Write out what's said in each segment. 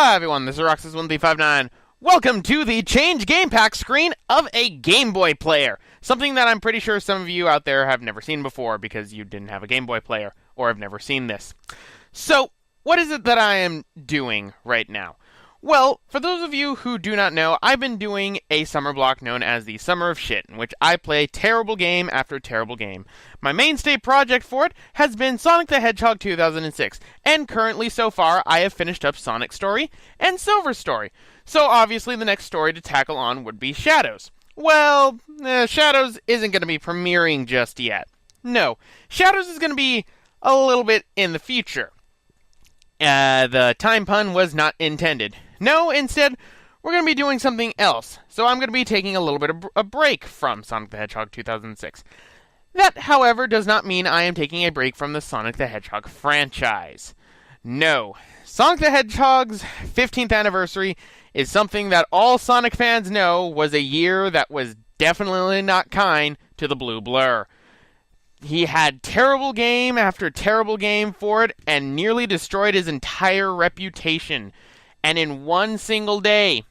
Hi everyone, this is Roxas1359. Welcome to the Change Game Pack screen of a Game Boy player. Something that I'm pretty sure some of you out there have never seen before because you didn't have a Game Boy player or have never seen this. So, what is it that I am doing right now? Well, for those of you who do not know, I've been doing a summer block known as the Summer of Shit, in which I play terrible game after terrible game. My mainstay project for it has been Sonic the Hedgehog 2006, and currently so far I have finished up Sonic Story and Silver Story. So obviously the next story to tackle on would be Shadows. Well, Shadows isn't going to be premiering just yet. No, Shadows is going to be a little bit in the future. The time pun was not intended. No, instead, we're going to be doing something else. So I'm going to be taking a little bit of a break from Sonic the Hedgehog 2006. That, however, does not mean I am taking a break from the Sonic the Hedgehog franchise. No, Sonic the Hedgehog's 15th anniversary is something that all Sonic fans know was a year that was definitely not kind to the Blue Blur. He had terrible game after terrible game for it and nearly destroyed his entire reputation. And in one single day,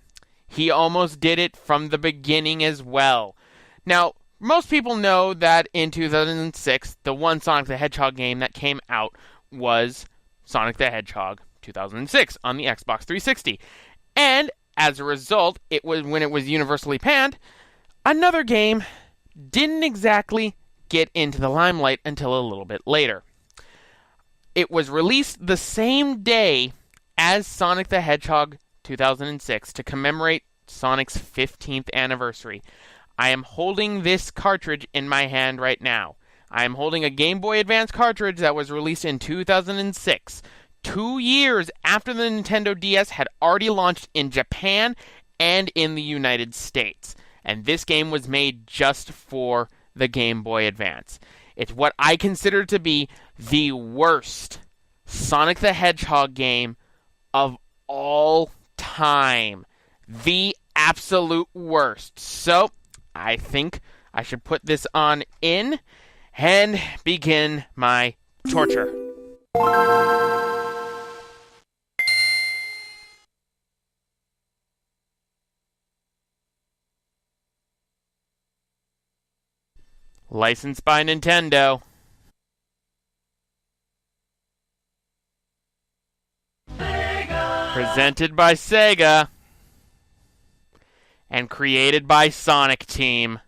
he almost did it from the beginning as well. Now, most people know that in 2006, the one Sonic the Hedgehog game that came out was Sonic the Hedgehog 2006 on the Xbox 360. And as a result, when it was universally panned, another game didn't exactly get into the limelight until a little bit later. It was released the same day as Sonic the Hedgehog 2006 to commemorate Sonic's 15th anniversary. I am holding this cartridge in my hand right now. I am holding a Game Boy Advance cartridge that was released in 2006, 2 years after the Nintendo DS had already launched in Japan and in the United States. And this game was made just for the Game Boy Advance. It's what I consider to be the worst Sonic the Hedgehog game of all time. The absolute worst. So, I think I should put this on in and begin my torture. Licensed by Nintendo. Sega. Presented by Sega. And created by Sonic Team.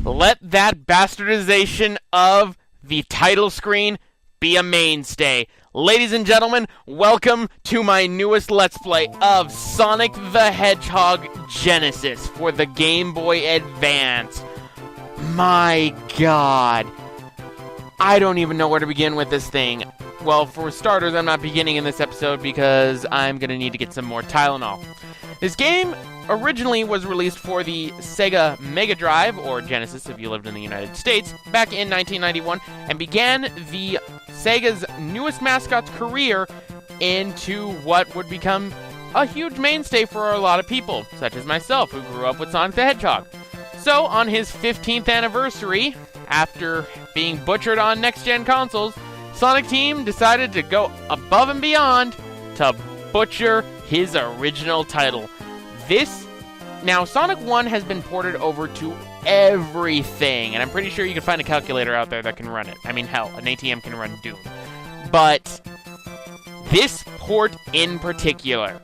Let that bastardization of the title screen be a mainstay. Ladies and gentlemen, welcome to my newest Let's Play of Sonic the Hedgehog Genesis for the Game Boy Advance. My God. I don't even know where to begin with this thing. Well, for starters, I'm not beginning in this episode because I'm going to need to get some more Tylenol. This game originally was released for the Sega Mega Drive, or Genesis if you lived in the United States, back in 1991, and began the Sega's newest mascot's career into what would become a huge mainstay for a lot of people, such as myself, who grew up with Sonic the Hedgehog. So, on his 15th anniversary, after being butchered on next-gen consoles, Sonic Team decided to go above and beyond to butcher his original title. Now, Sonic 1 has been ported over to everything, and I'm pretty sure you can find a calculator out there that can run it. I mean, hell, an ATM can run Doom. But this port in particular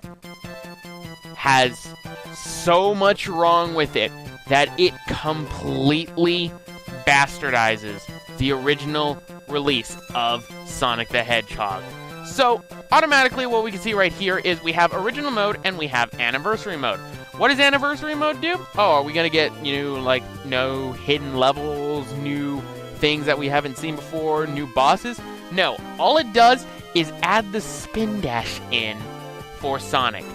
has so much wrong with it that it completely bastardizes the original release of Sonic the Hedgehog. So, automatically what we can see right here is we have original mode and we have anniversary mode. What does anniversary mode do? Oh, are we going to get, no hidden levels, new things that we haven't seen before, new bosses? No, all it does is add the spin dash in for Sonic.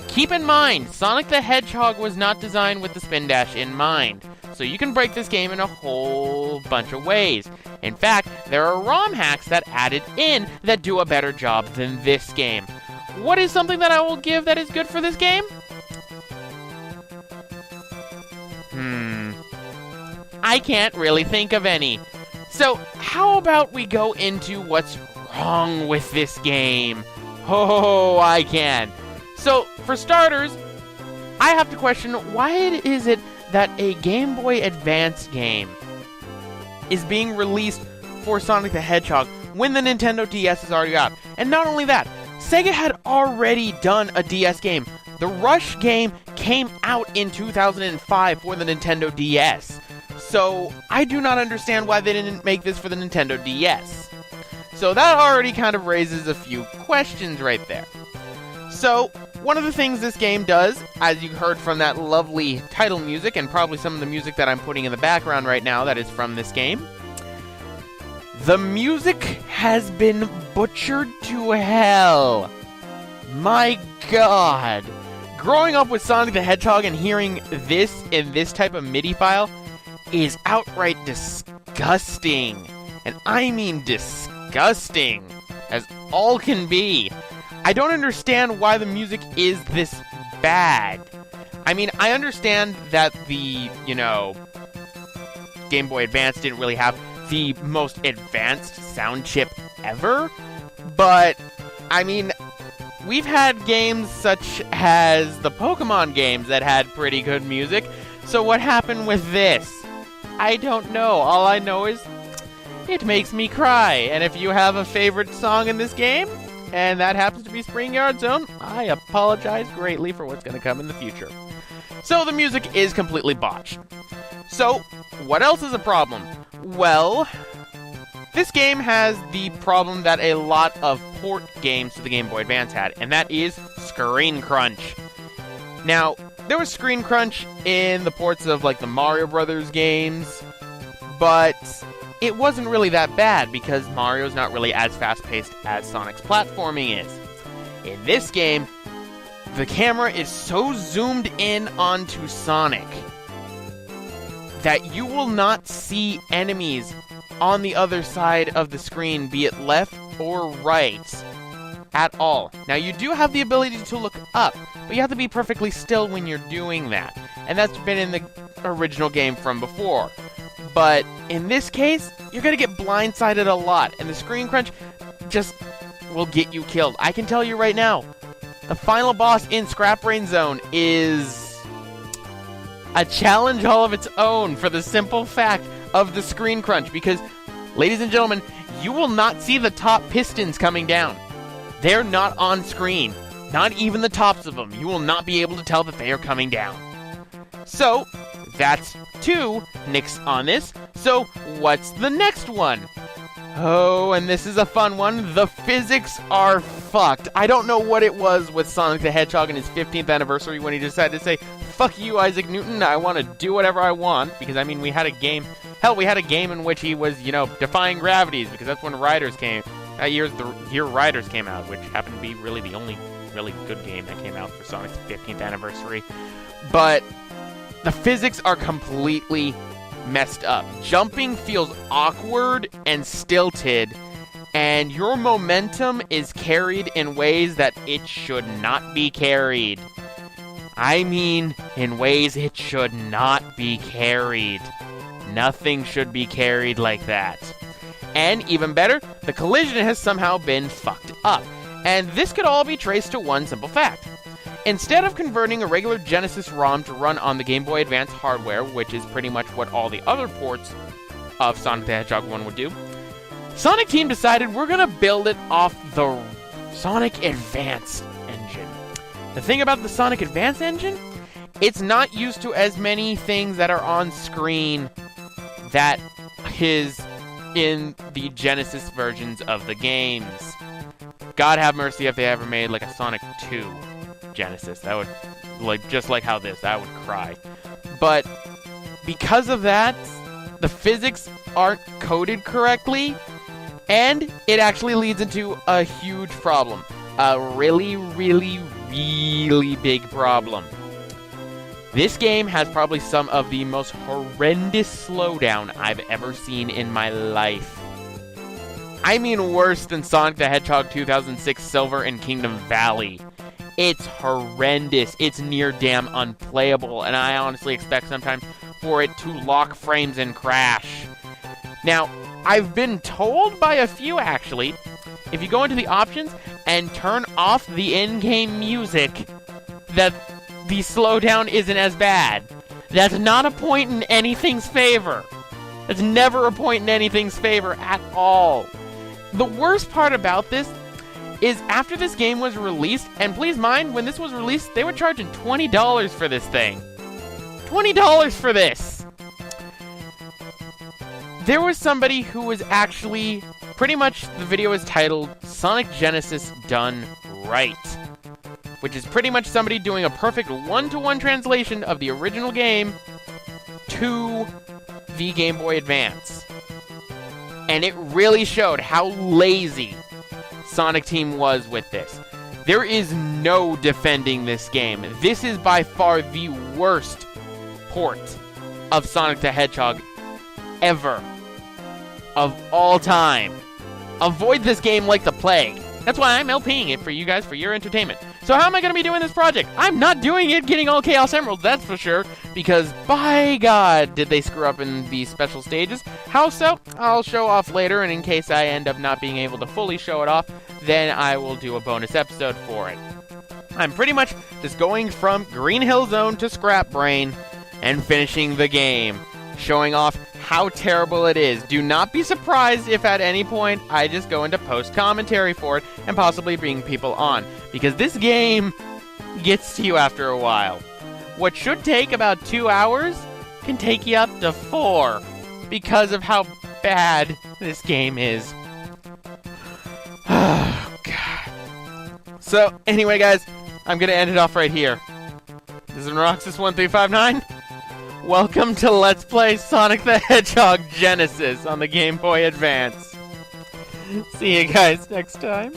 Keep in mind, Sonic the Hedgehog was not designed with the spin dash in mind, so you can break this game in a whole bunch of ways. In fact, there are ROM hacks that added in that do a better job than this game. What is something that I will give that is good for this I can't really think of any. So, how about we go into what's wrong with this game? Oh, I can. So, for starters, I have to question, why is it that a Game Boy Advance game is being released for Sonic the Hedgehog when the Nintendo DS is already out? And not only that, Sega had already done a DS game. The Rush game came out in 2005 for the Nintendo DS. So, I do not understand why they didn't make this for the Nintendo DS. So that already kind of raises a few questions right there. So, one of the things this game does, as you heard from that lovely title music, and probably some of the music that I'm putting in the background right now that is from this game, the music has been butchered to hell. My God. Growing up with Sonic the Hedgehog and hearing this in this type of MIDI file is outright disgusting. And I mean disgusting, as all can be. I don't understand why the music is this bad. I mean, I understand that the, Game Boy Advance didn't really have the most advanced sound chip ever, but, I mean, we've had games such as the Pokemon games that had pretty good music, so what happened with this? I don't know. All I know is it makes me cry, and if you have a favorite song in this game, and that happens to be Spring Yard Zone, I apologize greatly for what's going to come in the future. So the music is completely botched. So, what else is a problem? Well, this game has the problem that a lot of port games to the Game Boy Advance had, and that is screen crunch. Now, there was screen crunch in the ports of like the Mario Brothers games, but it wasn't really that bad because Mario's not really as fast-paced as Sonic's platforming is. In this game, the camera is so zoomed in onto Sonic that you will not see enemies on the other side of the screen, be it left or right, at all. Now, you do have the ability to look up, but you have to be perfectly still when you're doing that. And that's been in the original game from before. But in this case, you're going to get blindsided a lot, and the screen crunch just will get you killed. I can tell you right now, the final boss in Scrap Brain Zone is a challenge all of its own for the simple fact of the screen crunch, because, ladies and gentlemen, you will not see the top pistons coming down. They're not on screen. Not even the tops of them. You will not be able to tell that they are coming down. So, that's 2 nicks on this. So, what's the next one? Oh, and this is a fun one. The physics are fucked. I don't know what it was with Sonic the Hedgehog and his 15th anniversary when he decided to say, fuck you, Isaac Newton, I want to do whatever I want. Because, I mean, we had a game in which he was, defying gravities, because that's when Riders came. That year Riders came out, which happened to be really the only really good game that came out for Sonic's 15th anniversary. But the physics are completely messed up. Jumping feels awkward and stilted, and your momentum is carried in ways that it should not be carried. I mean, in ways it should not be carried. Nothing should be carried like that. And even better, the collision has somehow been fucked up. And this could all be traced to one simple fact. Instead of converting a regular Genesis ROM to run on the Game Boy Advance hardware, which is pretty much what all the other ports of Sonic the Hedgehog 1 would do, Sonic Team decided we're going to build it off the Sonic Advance engine. The thing about the Sonic Advance engine, it's not used to as many things that are on screen that is in the Genesis versions of the games. God have mercy if they ever made like a Sonic 2 Genesis. That would, just like how I would cry. But because of that, the physics aren't coded correctly, and it actually leads into a huge problem. A really, really, really big problem. This game has probably some of the most horrendous slowdown I've ever seen in my life. I mean worse than Sonic the Hedgehog 2006 Silver and Kingdom Valley. It's horrendous. It's near damn unplayable, and I honestly expect sometimes for it to lock frames and crash. Now, I've been told by a few actually, if you go into the options and turn off the in-game music, that the slowdown isn't as bad. That's not a point in anything's favor. That's never a point in anything's favor at all. The worst part about this is after this game was released, and please mind, when this was released, they were charging $20 for this thing. $20 for this! There was somebody who was actually, pretty much, the video is titled, Sonic Genesis Done Right. Which is pretty much somebody doing a perfect one-to-one translation of the original game to the Game Boy Advance. And it really showed how lazy Sonic Team was with this. There is no defending this game. This is by far the worst port of Sonic the Hedgehog ever. Of all time. Avoid this game like the plague. That's why I'm LPing it for you guys for your entertainment. So how am I going to be doing this project? I'm not doing it getting all Chaos Emeralds, that's for sure. Because, by God, did they screw up in these special stages. How so? I'll show off later, and in case I end up not being able to fully show it off, then I will do a bonus episode for it. I'm pretty much just going from Green Hill Zone to Scrap Brain and finishing the game. Showing off how terrible it is. Do not be surprised if at any point I just go into post-commentary for it and possibly bring people on. Because this game gets to you after a while. What should take about 2 hours can take you up to 4 because of how bad this game is. Oh, God. So, anyway, guys, I'm going to end it off right here. This is Roxas1359. Welcome to Let's Play Sonic the Hedgehog Genesis on the Game Boy Advance. See you guys next time.